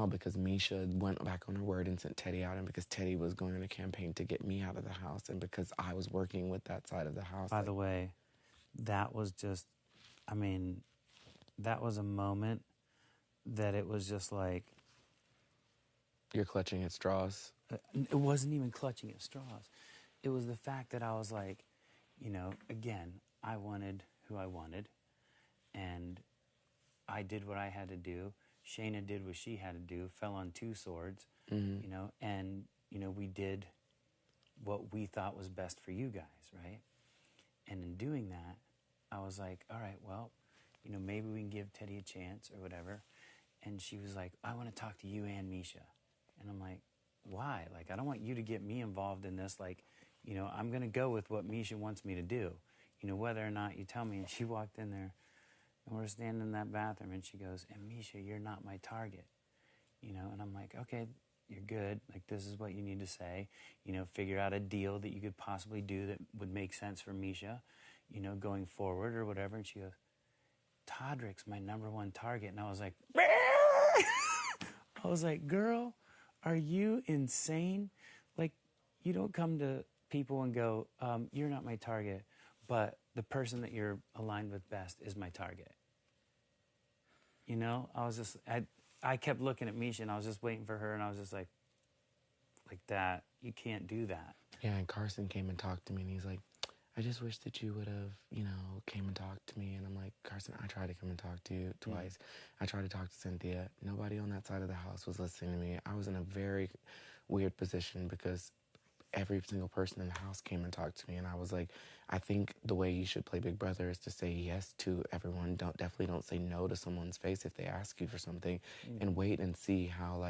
now because Misha went back on her word and sent Teddi out, and because Teddi was going on a campaign to get me out of the house, and because I was working with that side of the house. By the way, that was just, I mean, that was a moment that it was just like... You're clutching at straws. It wasn't even clutching at straws. It was the fact that I was like, you know, again, I wanted who I wanted, and I did what I had to do. Shayna did what she had to do, fell on two swords, you know, and, you know, we did what we thought was best for you guys, right? And in doing that, I was like, all right, well, you know, maybe we can give Teddi a chance or whatever. And she was like, I want to talk to you and Misha. And I'm like, why? Like, I don't want you to get me involved in this. Like, you know, I'm going to go with what Misha wants me to do, you know, whether or not you tell me. And she walked in there, and we're standing in that bathroom, and she goes, and Misha, you're not my target, you know? And I'm like, okay, you're good. Like, this is what you need to say, you know, figure out a deal that you could possibly do that would make sense for Misha, you know, going forward or whatever. And she goes, Todrick's my #1 target. And I was like, I was like, girl, are you insane? Like, you don't come to people and go, you're not my target, but the person that you're aligned with best is my target. You know, I was just, I kept looking at Misha, and I was just waiting for her, and I was just like that. You can't do that. Yeah, and Carson came and talked to me, and he's like, I just wish that you would have, you know, came and talked to me. And I'm like, Carson, I tried to come and talk to you twice. I tried to talk to Cynthia. Nobody on that side of the house was listening to me. I was in a very weird position because every single person in the house came and talked to me. And I was like, I think the way you should play Big Brother is to say yes to everyone. Definitely don't say no to someone's face if they ask you for something, and wait and see how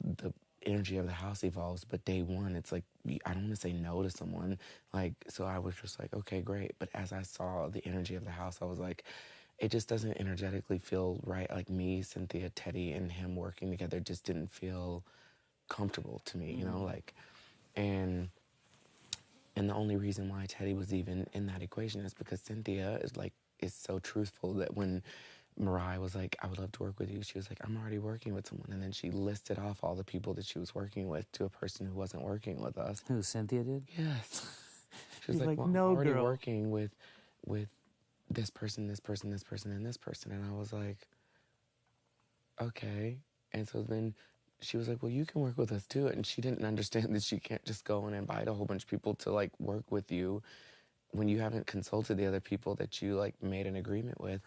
the energy of the house evolves. But day one, it's like, I don't want to say no to someone. Like, so I was just like, okay, great. But as I saw the energy of the house, I was like, it just doesn't energetically feel right. Like me, Cynthia, Teddi, and him working together just didn't feel comfortable to me, you know, like, and the only reason why Teddi was even in that equation is because Cynthia is so truthful that when Mirai was like, I would love to work with you, she was like, I'm already working with someone. And then she listed off all the people that she was working with to a person who wasn't working with us. Who, Cynthia did? Yes. She was You're like, well, no, I'm already girl. working with this person, this person, this person, and this person. And I was like, okay. And so then she was like, well, you can work with us too. And she didn't understand that she can't just go and invite a whole bunch of people to, like, work with you when you haven't consulted the other people that you, like, made an agreement with.